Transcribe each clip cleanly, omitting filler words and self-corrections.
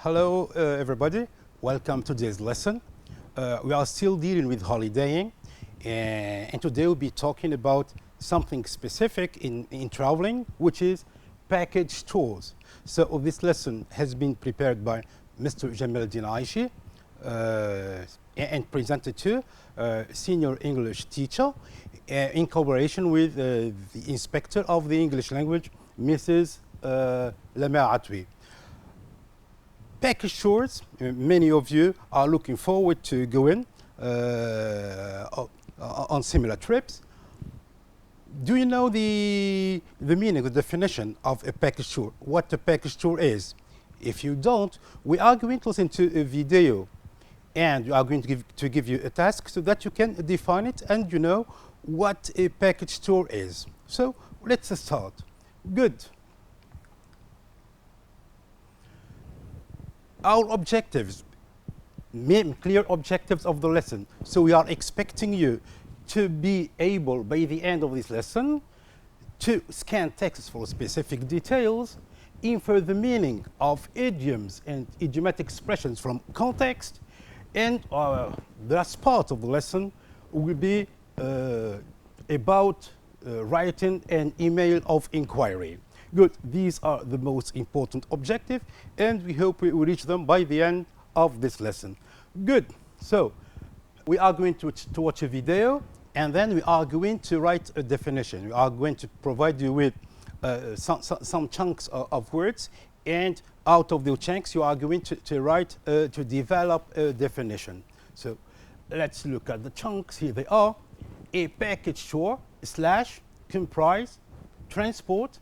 Hello, everybody. Welcome to today's lesson. We are still dealing with holidaying, and today we'll be talking about something specific in traveling, which is package tours. So this lesson has been prepared by Mr. Aishi and presented to senior English teacher in collaboration with the inspector of the English language, Mrs. Maacda. Package tours, many of you are looking forward to going on similar trips. Do you know the meaning, the definition of a package tour? What a package tour is? If you don't, we are going to listen to a video and we are going to give you a task so that you can define it and you know what a package tour is. So let's start. Good. Our objectives, clear objectives of the lesson. So we are expecting you to be able, by the end of this lesson, to scan text for specific details, infer the meaning of idioms and idiomatic expressions from context, and the last part of the lesson will be about writing an email of inquiry. Good. These are the most important objectives, and we hope we will reach them by the end of this lesson. Good. So we are going to watch a video, and then we are going to write a definition. We are going to provide you with some chunks of words, and out of those chunks, you are going to write, to develop a definition. So let's look at the chunks. Here they are. A package tour / comprise transport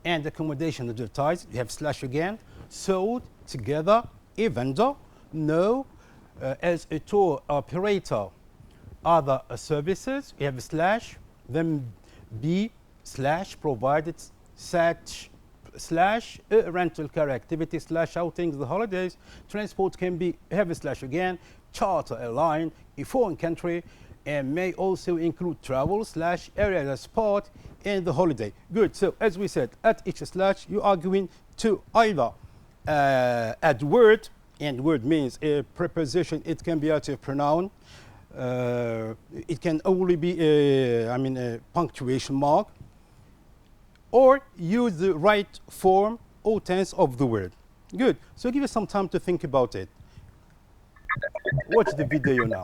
and accommodation advertised. You have / again, sold together, a vendor, no, as a tour operator, other services. You have / then B / provided such / rental car activity / outings, the holidays. Transport can be have a / again, charter airline, a foreign country, and may also include travel / area as part in the holiday. Good. So as we said, at each / you are going to either add word, and word means a preposition. It can be out of pronoun. It can only be a punctuation mark, or use the right form or tense of the word. Good. So give us some time to think about it. Watch the video now.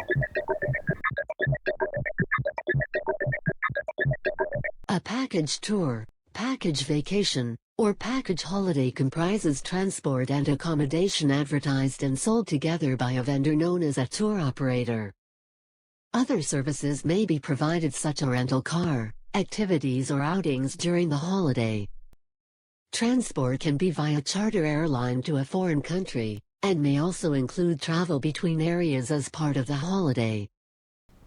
A package tour, package vacation, or package holiday comprises transport and accommodation advertised and sold together by a vendor known as a tour operator. Other services may be provided such as a rental car, activities or outings during the holiday. Transport can be via charter airline to a foreign country, and may also include travel between areas as part of the holiday.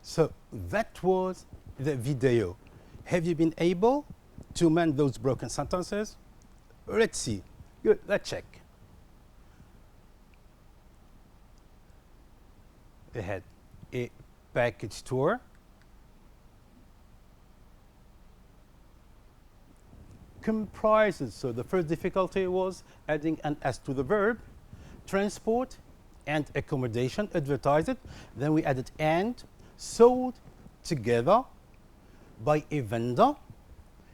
So that was the video. Have you been able to mend those broken sentences? Let's see. Good. Let's check. Ahead. A package tour comprises. So the first difficulty was adding an S to the verb. Transport and accommodation advertised. Then we added and, sold together by a vendor.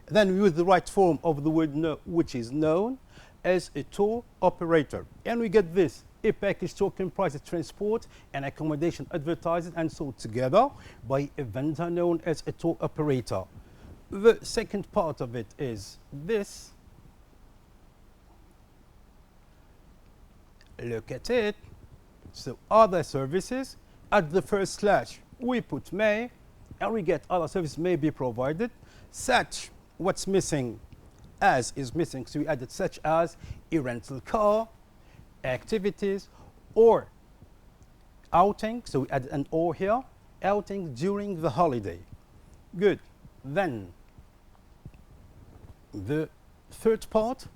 Then we use the right form of the word no, which is known as a tour operator. And we get this. A package tour comprises transport and accommodation advertised and sold together by a vendor known as a tour operator. The second part of it is this. Look at it. So other services, at the first / we put may, and we get other services may be provided. Such, what's missing? As is missing, so we added such as a rental car, activities, or outing. So we added an or here, outing during the holiday. Good. Then the third part,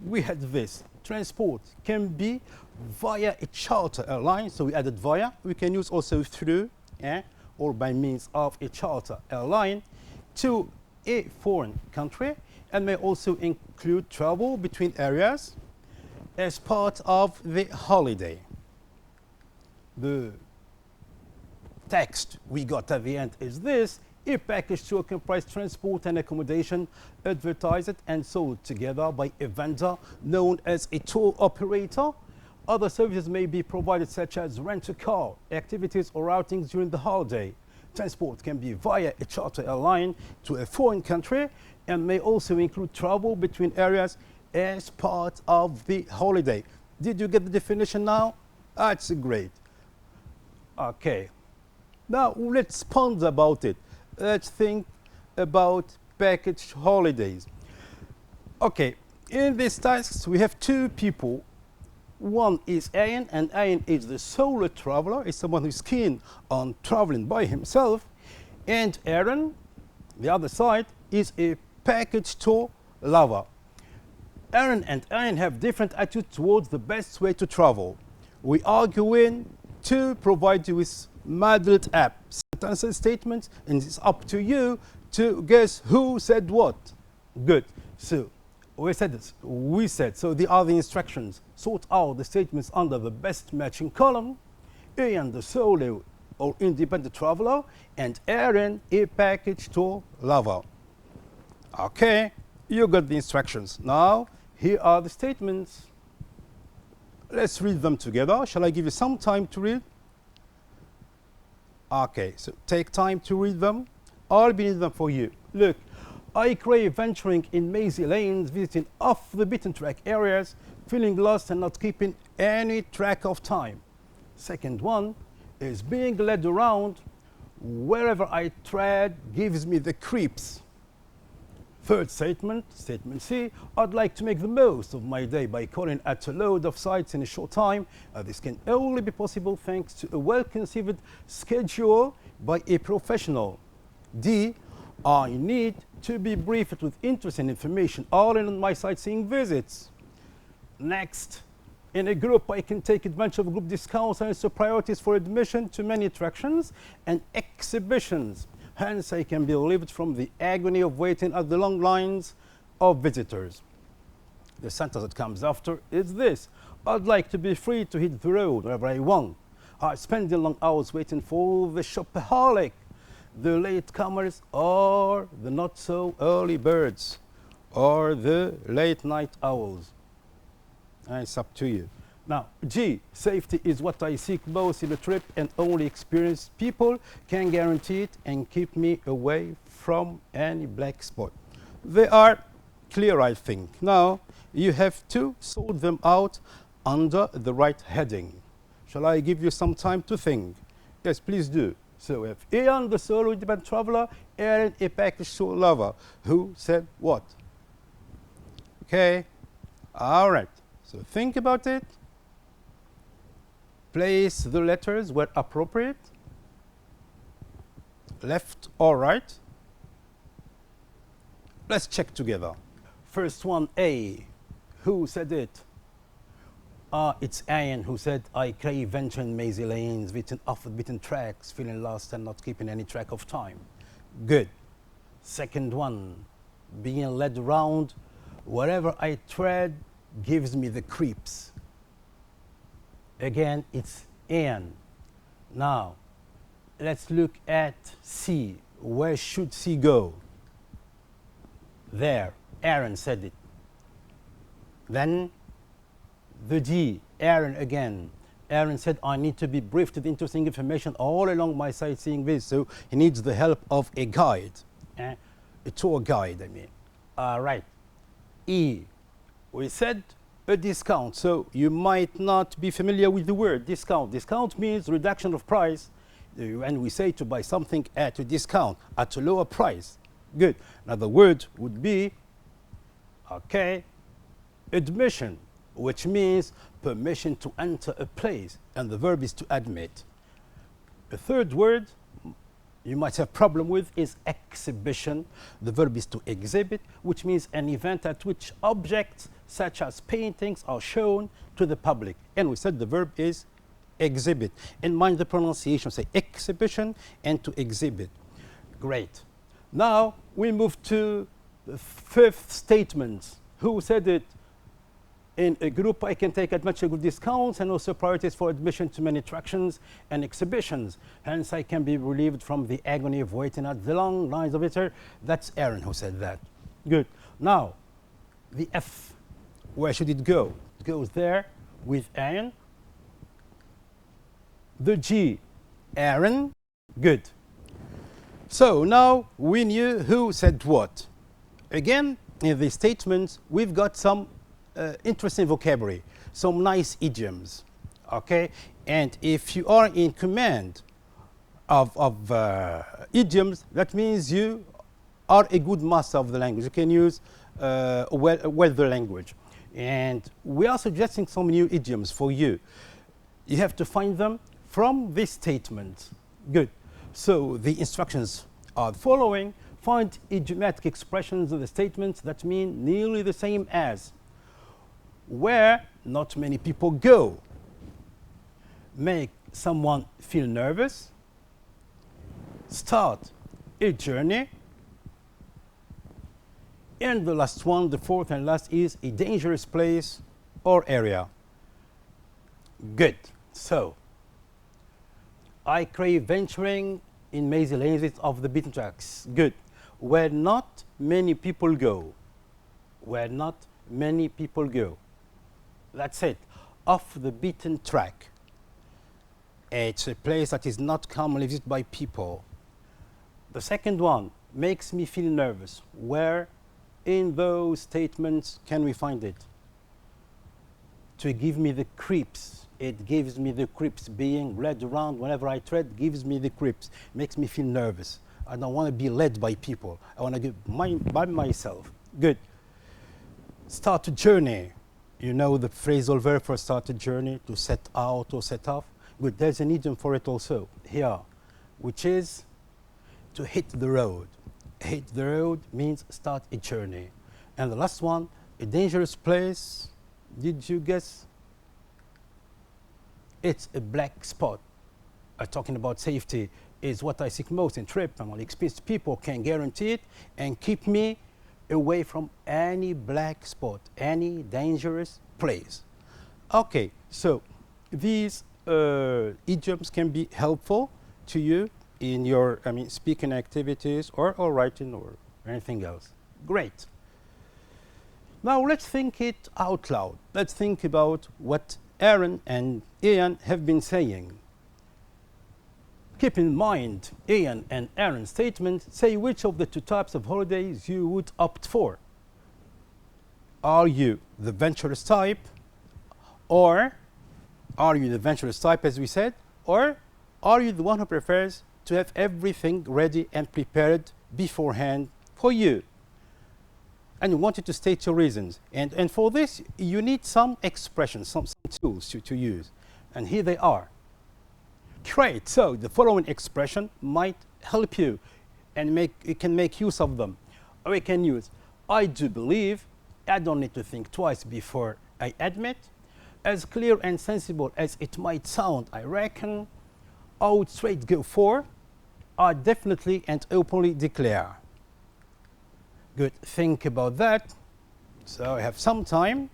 we had this. Transport can be via a charter airline, so we added via. We can use also through, or by means of a charter airline to a foreign country, and may also include travel between areas. as part of the holiday. The text we got at the end is this: a package tour comprises transport and accommodation advertised and sold together by a vendor known as a tour operator. Other services may be provided, such as rent-a-car, activities or outings during the holiday. Transport can be via a charter airline to a foreign country and may also include travel between areas as part of the holiday. Did you get the definition now? That's great. Okay. Now let's ponder about it. Let's think about package holidays. Okay, in this task we have two people. One is Ayan, and Ayan is the solo traveler, is someone who's keen on traveling by himself. And Aaron, the other side, is a package tour lover. Aaron and Ayan have different attitudes towards the best way to travel. We are going to provide you with modeled app sentences, statements, and it's up to you to guess who said what. Good. So we said this. We said, so the are the instructions. Sort out the statements under the best matching column. Ian, the solo or independent traveler, and Aaron, a package tour lover. Okay, you got the instructions. Now, here are the statements. Let's read them together. Shall I give you some time to read? Okay, so take time to read them. I'll be reading them for you. Look, I crave venturing in mazy lanes, visiting off the beaten track areas, feeling lost and not keeping any track of time. Second one is being led around wherever I tread gives me the creeps. Third statement, statement C, I'd like to make the most of my day by calling at a load of sites in a short time. This can only be possible thanks to a well-conceived schedule by a professional. D, I need to be briefed with interesting information all in on my sightseeing visits. Next, in a group, I can take advantage of group discounts and also priorities for admission to many attractions and exhibitions. Hence, I can be relieved from the agony of waiting at the long lines of visitors. The sentence that comes after is this: I'd like to be free to hit the road wherever I want. I spend the long hours waiting for the shopaholic, the latecomers, or the not so early birds, or the late night owls. And it's up to you. Now, G, safety is what I seek most in a trip, and only experienced people can guarantee it and keep me away from any black spot. They are clear, I think. Now, you have to sort them out under the right heading. Shall I give you some time to think? Yes, please do. So we have Ian, the solo independent traveler, Aaron, a package tour lover. Who said what? Okay. All right. So think about it. Place the letters where appropriate, left or right. Let's check together. First one, A. Who said it? It's Ian who said, I crave venturing mazy lanes, beaten off the beaten tracks, feeling lost and not keeping any track of time. Good. Second one, being led around wherever I tread gives me the creeps. Again, it's Ian. Now, let's look at C. Where should C go? There. Aaron said it. Then the D. Aaron again. Aaron said, I need to be briefed with interesting information all along my sightseeing visit. So he needs the help of a guide. A tour guide, I mean. All right. E. We said a discount. So you might not be familiar with the word discount. Discount means reduction of price. And we say to buy something at a discount, at a lower price. Good. Another word would be, okay, admission, which means permission to enter a place. And the verb is to admit. A third word you might have problem with is exhibition. The verb is to exhibit, which means an event at which objects such as paintings are shown to the public. And we said the verb is exhibit. And mind the pronunciation, say exhibition and to exhibit. Great. Now we move to the fifth statement. Who said it? In a group, I can take advantage of discounts and also priorities for admission to many attractions and exhibitions. Hence, I can be relieved from the agony of waiting at the long lines of it. That's Aaron who said that. Good. Now, the F, where should it go? It goes there with Aaron. The G, Aaron. Good. So now we knew who said what. Again, in the statements, we've got some interesting vocabulary, some nice idioms, okay? And if you are in command of idioms, that means you are a good master of the language. You can use well the language. And we are suggesting some new idioms for you. You have to find them from this statement. Good. So the instructions are the following. Find idiomatic expressions in the statements that mean nearly the same as where not many people go, make someone feel nervous, start a journey, and the last one, the fourth and last, is a dangerous place or area. Good. So, I crave venturing in mazy lanes of the beaten tracks. Good. Where not many people go. Where not many people go. That's it. Off the beaten track. It's a place that is not commonly visited by people. The second one makes me feel nervous. Where in those statements can we find it? To give me the creeps. It gives me the creeps. Being led around whenever I tread gives me the creeps. Makes me feel nervous. I don't want to be led by people. I want to go by myself. Good. Start a journey. You know the phrasal verb for start a journey, to set out or set off. Good. There's an idiom for it also here, which is to hit the road. Hit the road means start a journey. And the last one, a dangerous place. Did you guess? It's a black spot. Talking about safety is what I seek most in trip, and experienced people can guarantee it and keep me away from any black spot, any dangerous place. Okay, so these idioms can be helpful to you in your, speaking activities or writing or anything else. Great. Now let's think it out loud. Let's think about what Aaron and Ian have been saying. Keep in mind Ian and Aaron's statement. Say which of the two types of holidays you would opt for. Are you the venturous type, or are you the venturous type as we said, or are you the one who prefers to have everything ready and prepared beforehand for you? And you wanted to state your reasons. And for this, you need some expressions, some tools to use. And here they are. Great. So the following expression might help you, and you can make use of them. Or we can use, I do believe, I don't need to think twice before I admit. As clear and sensible as it might sound, I reckon, I would straight go for, I definitely and openly declare. Good. Think about that. So I have some time.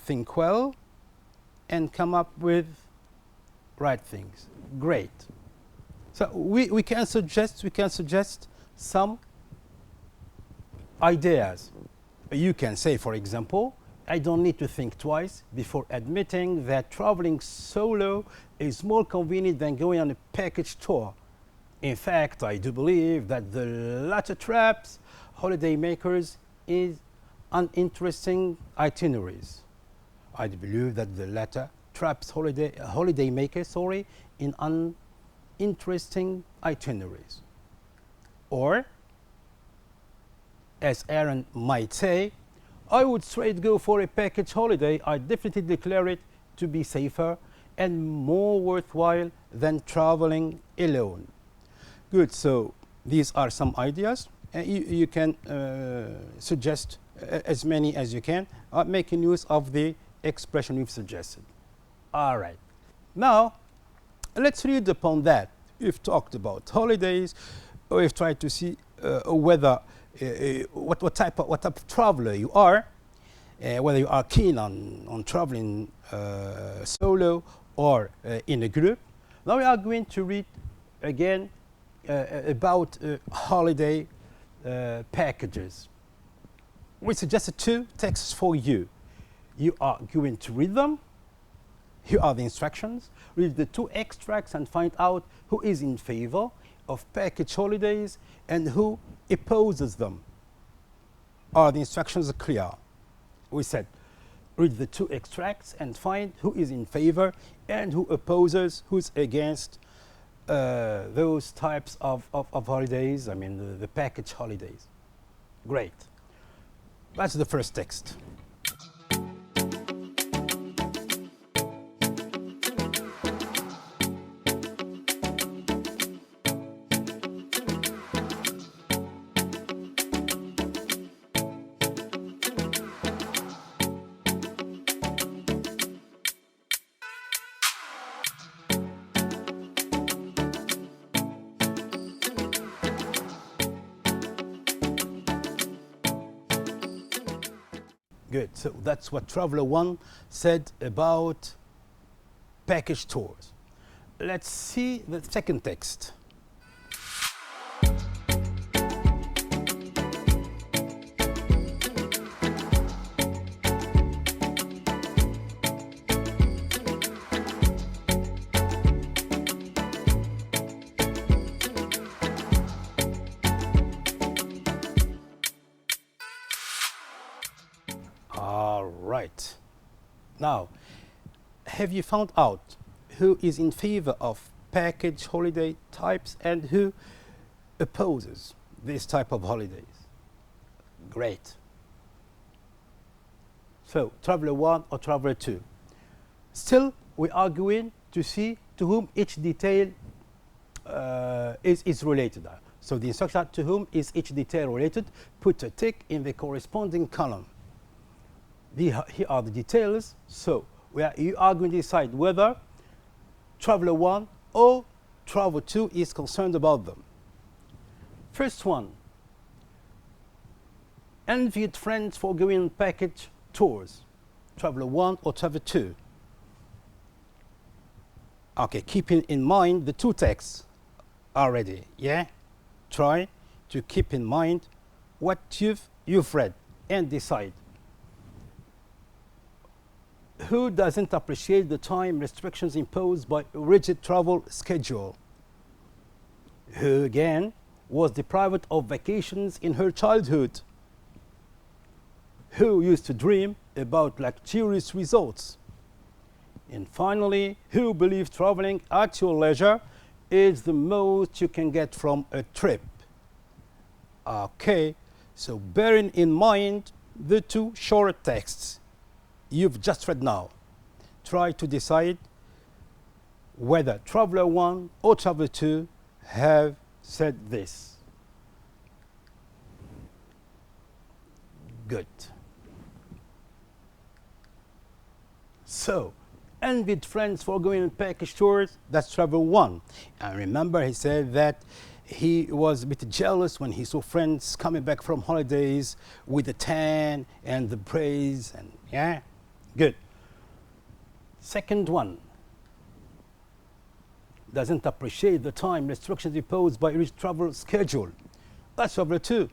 Think well and come up with right things. Great. So we can suggest some ideas. You can say, for example, I don't need to think twice before admitting that traveling solo is more convenient than going on a package tour. In fact, I do believe that the latter traps holiday makers is uninteresting itineraries. I do believe that the latter traps holiday makers, in uninteresting itineraries. Or, as Aaron might say, I would straight go for a package holiday. I definitely declare it to be safer and more worthwhile than traveling alone. Good. So these are some ideas. You can suggest as many as you can, making use of the expression we've suggested. All right. Now, let's read upon that. We've talked about holidays. We've tried to see whether what type of traveler you are, whether you are keen on traveling solo or in a group. Now we are going to read again about holiday packages. We suggested 2 texts for you. You are going to read them. Here are the instructions. Read the 2 extracts and find out who is in favor of package holidays and who opposes them. Are the instructions clear? We said read the 2 extracts and find who is in favor and who opposes, who's against those types of holidays, I mean the package holidays. Great. That's the first text. Good. So that's what Traveler 1 said about package tours. Let's see the second text. Right. Now, have you found out who is in favor of package holiday types and who opposes this type of holidays? Great. So, Traveler 1 or Traveler 2. Still, we are going to see to whom each detail is related. So, the instruction to whom is each detail related, put a tick in the corresponding column. Here are the details. So you are going to decide whether Traveler 1 or Traveler 2 is concerned about them. First one, envied friends for going package tours. Traveler 1 or Traveler 2. Okay, keeping in mind the 2 texts already. Yeah, try to keep in mind what you've read and decide. Who doesn't appreciate the time restrictions imposed by a rigid travel schedule? Who, again, was deprived of vacations in her childhood? Who used to dream about luxurious resorts? And finally, who believes traveling at your leisure is the most you can get from a trip? Okay, so bearing in mind the 2 short texts you've just read now, try to decide whether Traveler 1 or Traveler 2 have said this. Good. So, envied friends for going on package tours, that's Traveler 1. And remember, he said that he was a bit jealous when he saw friends coming back from holidays with the tan and the braids, and yeah. Good. Second one, doesn't appreciate the time restrictions imposed by each travel schedule. That's Traveler 2.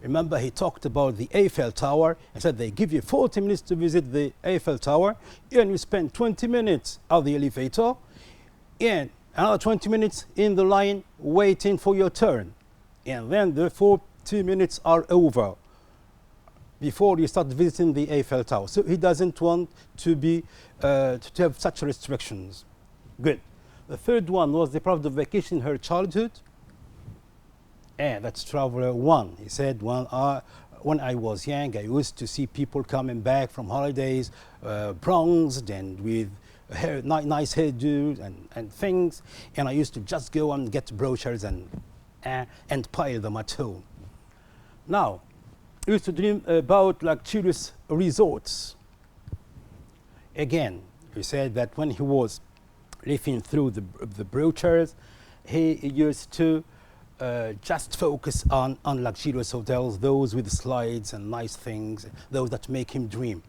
Remember, he talked about the Eiffel Tower and said they give you 40 minutes to visit the Eiffel Tower and you spend 20 minutes at the elevator and another 20 minutes in the line waiting for your turn. And then the 40 minutes are over before you start visiting the Eiffel Tower. So he doesn't want to have such restrictions. Good. The third one was deprived of vacation in her childhood. And that's Traveler 1. He said, when I was young, I used to see people coming back from holidays, bronzed and with nice hairdos and things. And I used to just go and get brochures and pile them at home. Now, he used to dream about luxurious resorts. Again, he said that when he was leafing through the brochures, he used to just focus on luxurious hotels, those with slides and nice things, those that make him dream.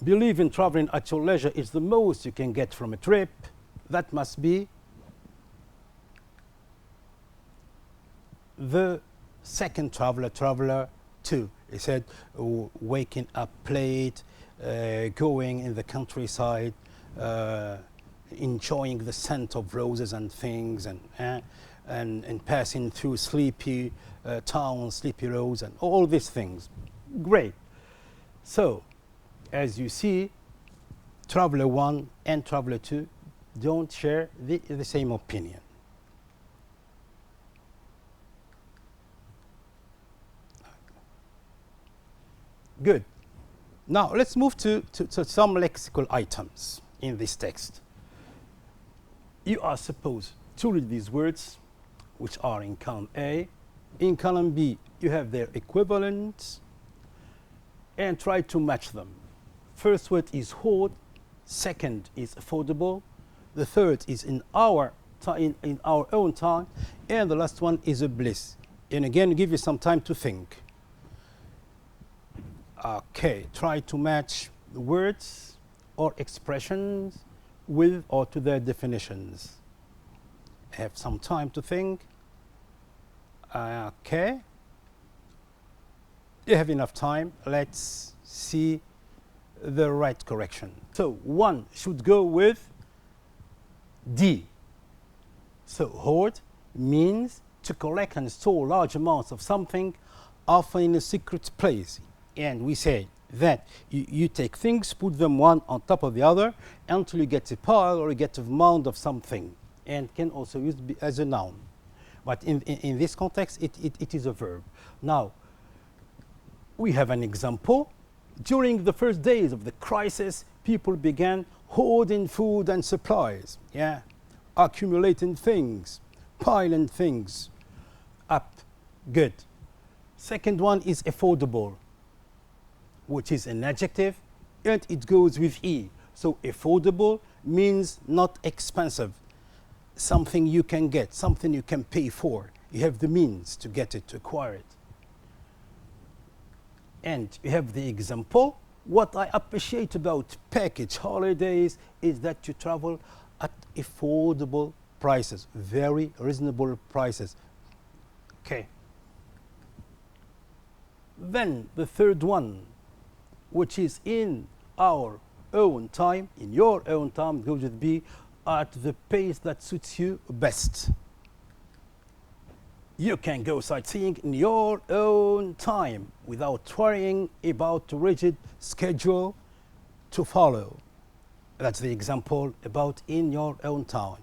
Believe in traveling at your leisure is the most you can get from a trip. That must be the second traveler 2. He said, waking up late, going in the countryside, enjoying the scent of roses and things, and passing through sleepy towns, sleepy roads, and all these things. Great. So, as you see, traveler 1 and traveler 2 don't share the same opinion. Good. Now let's move to some lexical items in this text. You are supposed to read these words, which are in column A. In column B, you have their equivalents, and try to match them. First word is hoard, second is affordable, the third is in our own time, and the last one is a bliss. And again, give you some time to think. Okay, try to match the words or expressions with or to their definitions. Have some time to think. Okay. You have enough time. Let's see the right correction. So one should go with D. So hoard means to collect and store large amounts of something, often in a secret place. And we say that you take things, put them one on top of the other until you get a pile or you get a mound of something, and can also use as a noun. But in this context, it is a verb. Now, we have an example. During the first days of the crisis, people began hoarding food and supplies, accumulating things, piling things up. Good. Second one is affordable, which is an adjective, and it goes with E. So affordable means not expensive, something you can get, something you can pay for. You have the means to get it, to acquire it. And you have the example. What I appreciate about package holidays is that you travel at affordable prices, very reasonable prices. Okay. Then the third one, which is in our own time, in your own time, goes with B, at the pace that suits you best. You can go sightseeing in your own time without worrying about a rigid schedule to follow. That's the example about in your own time.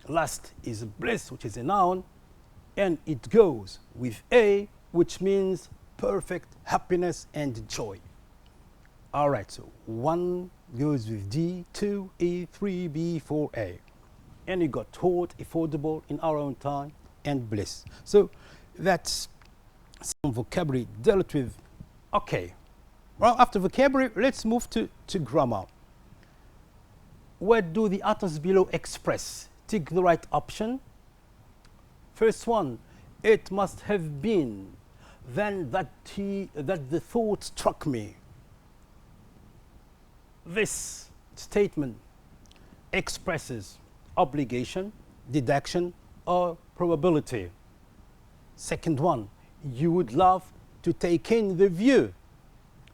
Last is bliss, which is a noun, and it goes with A, which means perfect happiness and joy. All right, so 1 goes with D, 2, E, 3, B, 4, A. And you got hoard, affordable, in our own time, and bliss. So that's some vocabulary dealt with. Okay. Well, after vocabulary, let's move to grammar. What do the atoms below express? Tick the right option. First one, it must have been then that the thought struck me. This statement expresses obligation, deduction, or probability. Second one, you would love to take in the view.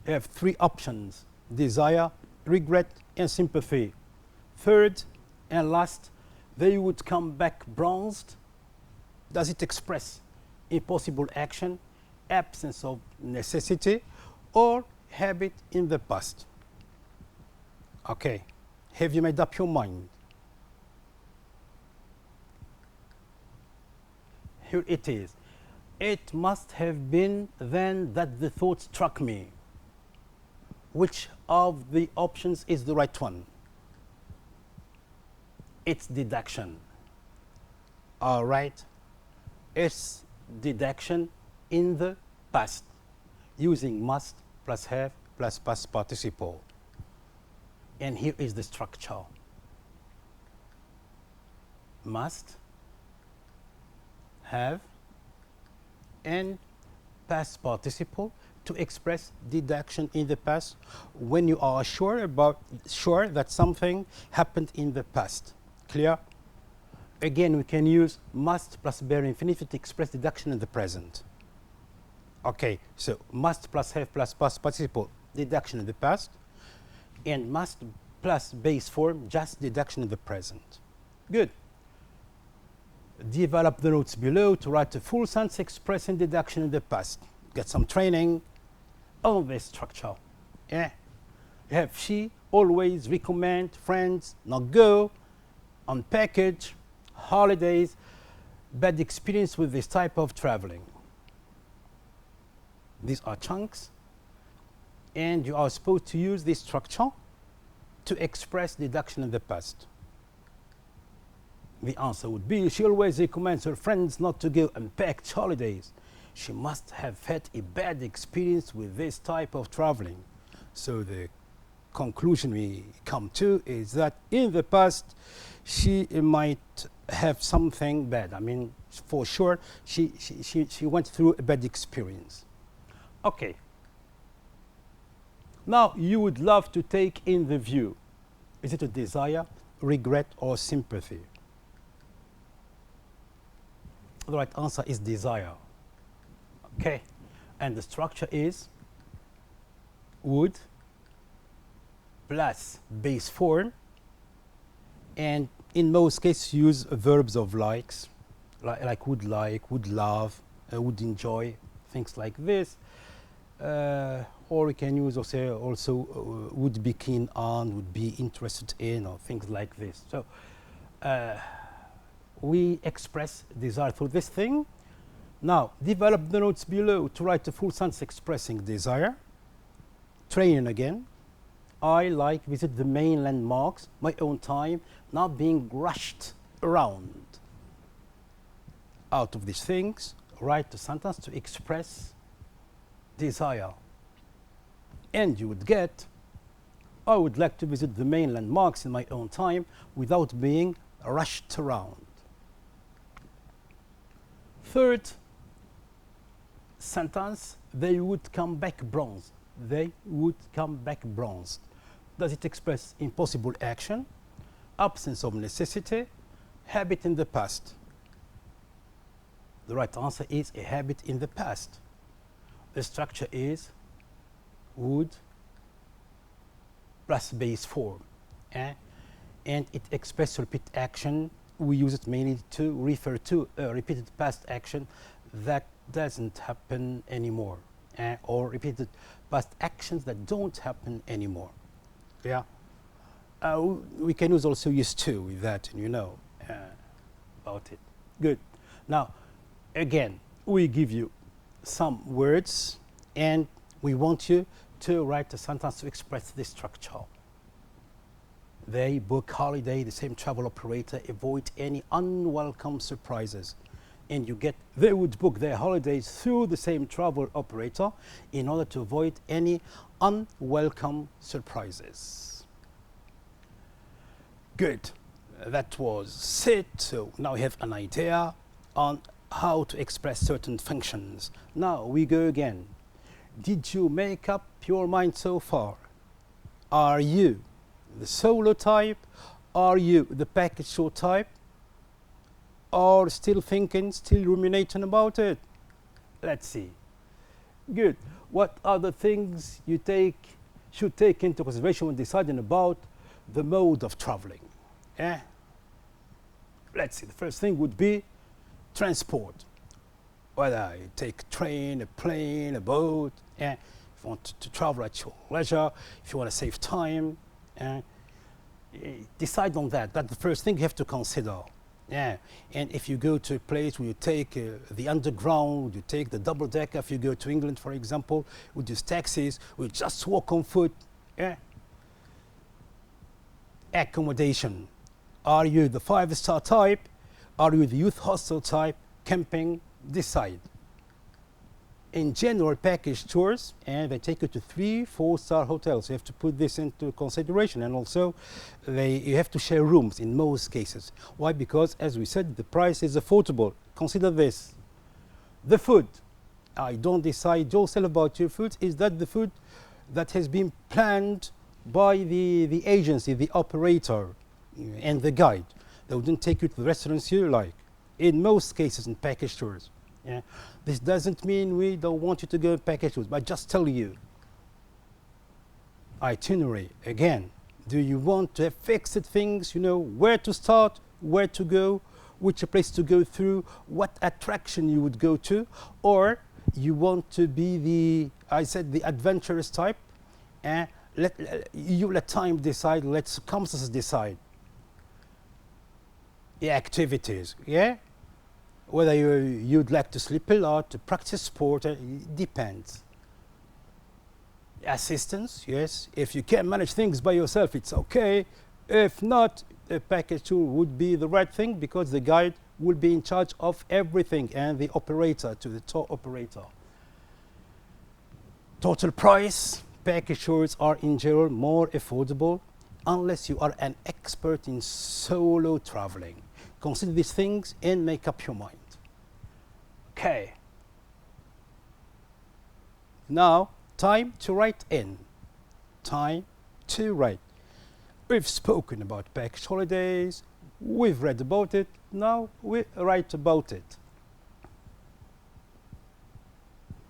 You have 3 options: desire, regret, and sympathy. Third and last, they would come back bronzed. Does it express impossible action, absence of necessity, or habit in the past? Okay, have you made up your mind? Here it is. It must have been then that the thought struck me. Which of the options is the right one? It's deduction. All right. It's deduction in the past, using must plus have plus past participle. And here is the structure. Must have, and past participle to express deduction in the past when you are sure that something happened in the past. Clear? Again, we can use must plus bare infinitive to express deduction in the present. Okay, so must plus have plus past participle, deduction in the past, and must plus base form, just deduction in the present. Good. Develop the notes below to write a full sentence expressing deduction in the past. Get some training on this structure. Yeah. You have she always recommend friends not go on package, holidays, bad experience with this type of traveling. These are chunks, and you are supposed to use this structure to express deduction in the past. The answer would be, she always recommends her friends not to go on packed holidays. She must have had a bad experience with this type of traveling. So the conclusion we come to is that in the past, she might have something bad. I mean, for sure, she went through a bad experience. Okay. Now, you would love to take in the view. Is it a desire, regret, or sympathy? The right answer is desire. Okay. And the structure is would plus base form, and in most cases use verbs of likes, like would like, would love, would enjoy, things like this. Or we can use also would be keen on, would be interested in, or things like this. So we express desire through this thing. Now, develop the notes below to write a full sentence expressing desire. Training again. I like visit the main landmarks, my own time, not being rushed around. Out of these things, write a sentence to express desire. And you would get, I would like to visit the main landmarks in my own time without being rushed around. Third sentence, they would come back bronzed. They would come back bronzed. Does it express impossible action, absence of necessity, habit in the past? The right answer is a habit in the past. The structure is would plus base form. And it expresses repeat action. We use it mainly to refer to a repeated past action that doesn't happen anymore, or repeated past actions that don't happen anymore. Yeah. We can use also use to with that, and you know about it. Good. Now, again, we give you some words, and we want you to write a sentence to express this structure. They book holiday, the same travel operator, avoid any unwelcome surprises. And you get, they would book their holidays through the same travel operator in order to avoid any unwelcome surprises. Good. That was it. So now we have an idea on how to express certain functions. Now we go again. Did you make up your mind so far? Are you the solo type? Are you the package tour type? Or still thinking, still ruminating about it? Let's see. Good. What are the things you should take into consideration when deciding about the mode of traveling? Let's see. The first thing would be transport. Whether you take a train, a plane, a boat. If you want to travel at your leisure, if you want to save time, decide on that. That's the first thing you have to consider. And if you go to a place where you take the underground, you take the double decker, if you go to England, for example, would use taxis, would just walk on foot. Accommodation. Are you the 5-star type? Are you the youth hostel type? Camping? Decide. in general package tours, and they take you to 3-4 star hotels. You have to put this into consideration, and also you have to share rooms in most cases. Why? Because, as we said, the price is affordable. Consider this: the food. I don't decide yourself about your food. Is that the food that has been planned by the agency, the operator, and the guide? They wouldn't take you to the restaurants you like. In most cases, in package tours. Yeah. This doesn't mean we don't want you to go package tours, but just tell you itinerary. Again, do you want to have fixed things? You know where to start, where to go, which place to go through, what attraction you would go to, or you want to be the adventurous type, and let time decide. Let circumstances decide. The activities, yeah. Whether you'd like to sleep a lot, to practice sport, it depends. Assistance, yes. If you can manage things by yourself, it's okay. If not, a package tour would be the right thing, because the guide will be in charge of everything, and the operator, to the tour operator. Total price, package tours are in general more affordable unless you are an expert in solo traveling. Consider these things and make up your mind. Okay. Now, time to write in. Time to write. We've spoken about package holidays. We've read about it. Now we write about it.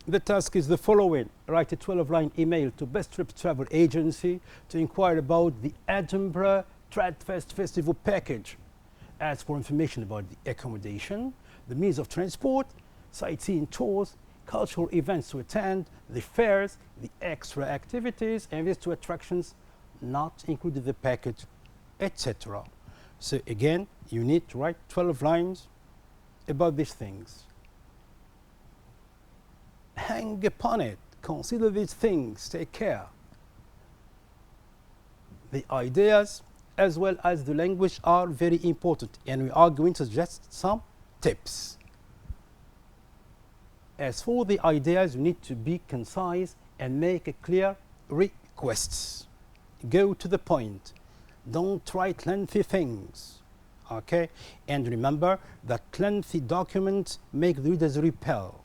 The task is the following. Write a 12-line email to Best Trip Travel Agency to inquire about the Edinburgh Tradfest Festival package. Ask for information about the accommodation, the means of transport, sightseeing tours, cultural events to attend, the fares, the extra activities, and visits to attractions not included in the package, etc. So again, you need to write 12 lines about these things. Hang upon it. Consider these things. Take care. The ideas as well as the language are very important, and we are going to suggest some tips. As for the ideas, you need to be concise and make a clear requests. Go to the point. Don't write lengthy things. Okay? And remember that lengthy documents make the readers repel.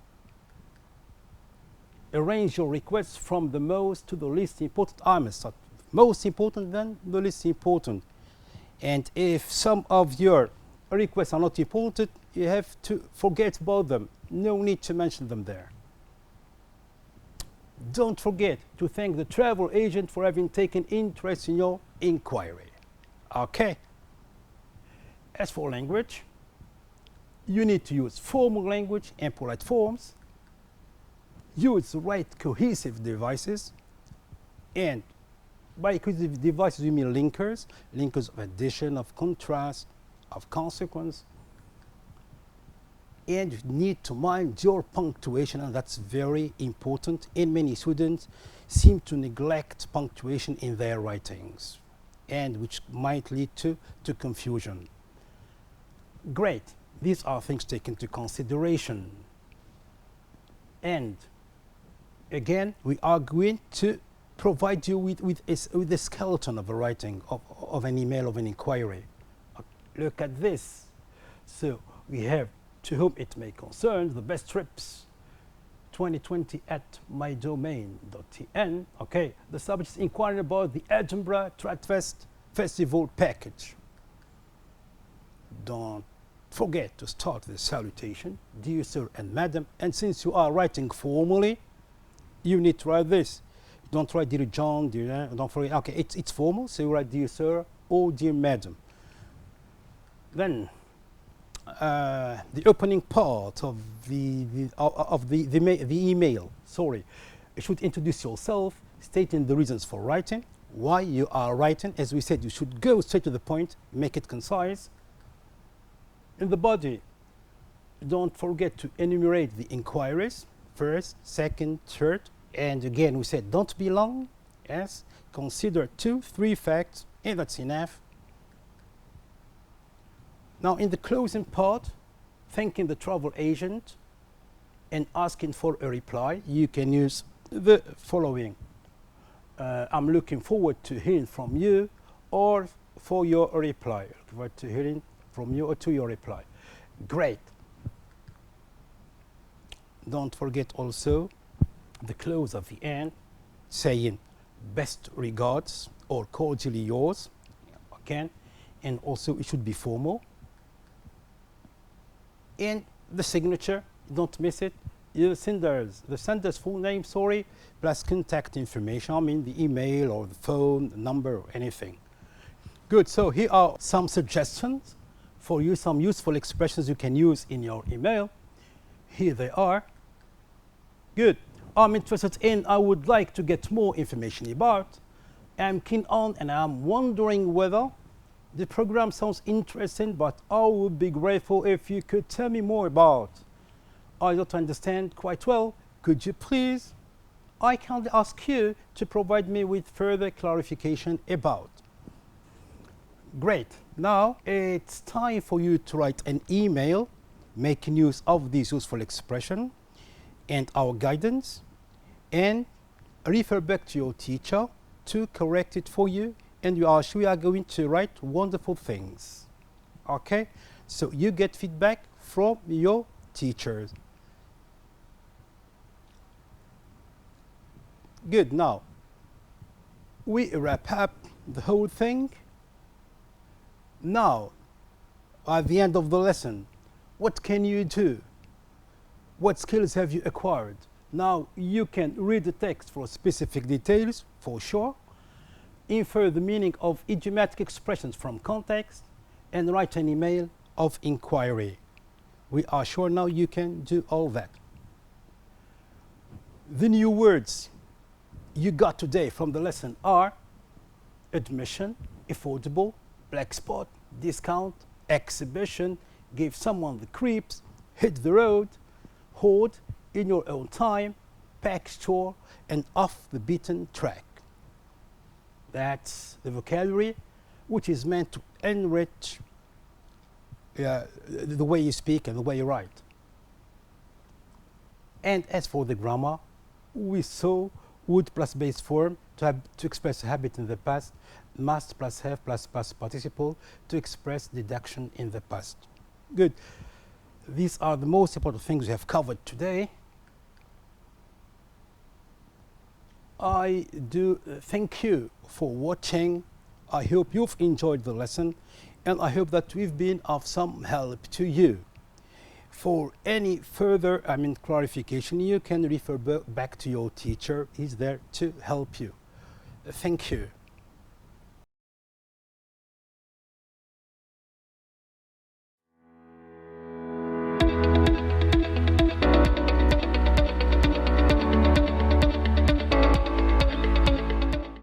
Arrange your requests from the most to the least important. I must start most important, then the least important. And if some of your requests are not important, you have to forget about them. No need to mention them there. Don't forget to thank the travel agent for having taken interest in your inquiry. Okay. As for language, you need to use formal language and polite forms. Use the right cohesive devices, and by cohesive devices we mean linkers of addition, of contrast, of consequence. And you need to mind your punctuation, and that's very important. And many students seem to neglect punctuation in their writings, and which might lead to confusion. Great. These are things taken into consideration. And again, we are going to provide you with the skeleton of a writing, of an email, of an inquiry. Look at this. So we have to whom it may concern, the best trips 2020 at mydomain.tn. Okay, the subject is inquiring about the Edinburgh Tradfest Festival package. Don't forget to start the salutation, dear sir and madam, and since you are writing formally, you need to write this. Don't write dear John, dear, don't forget, okay, it's formal, so you write dear sir or dear madam. Then the opening part of the email, sorry, you should introduce yourself, stating the reasons for writing, why you are writing. As we said, you should go straight to the point, make it concise. In the body, don't forget to enumerate the inquiries, first, second, third, and again we said don't be long. Yes, consider 2-3 facts, and that's enough. Now in the closing part, thanking the travel agent and asking for a reply, you can use the following. I'm looking forward to hearing from you, or for your reply. Looking forward to hearing from you or to your reply. Great. Don't forget also the close of the end, saying best regards or cordially yours, again, and also it should be formal. And the signature, don't miss it. The sender's full name, plus contact information, I mean the email or the phone, the number, or anything. Good, so here are some suggestions for you, some useful expressions you can use in your email. Here they are. Good, I'm interested in, I would like to get more information about, I'm keen on, and I'm wondering whether the program sounds interesting, but I would be grateful if you could tell me more about. I don't understand quite well. Could you please? I kindly ask you to provide me with further clarification about. Great. Now it's time for you to write an email making use of this useful expression and our guidance, and refer back to your teacher to correct it for you, and we are sure you are going to write wonderful things. Okay? So you get feedback from your teachers. Good, now we wrap up the whole thing. Now, at the end of the lesson, what can you do? What skills have you acquired? Now you can read the text for specific details, for sure, infer the meaning of idiomatic expressions from context, and write an email of inquiry. We are sure now you can do all that. The new words you got today from the lesson are admission, affordable, black spot, discount, exhibition, give someone the creeps, hit the road, hoard, in your own time, pack store, and off the beaten track. That's the vocabulary which is meant to enrich the way you speak and the way you write. And as for the grammar, we saw would plus base form to express a habit in the past, must plus have plus past participle to express deduction in the past. Good. These are the most important things we have covered today. I do thank you for watching. I hope you've enjoyed the lesson, and I hope that we've been of some help to you. For any further clarification, you can refer back to your teacher. He's there to help you. Thank you.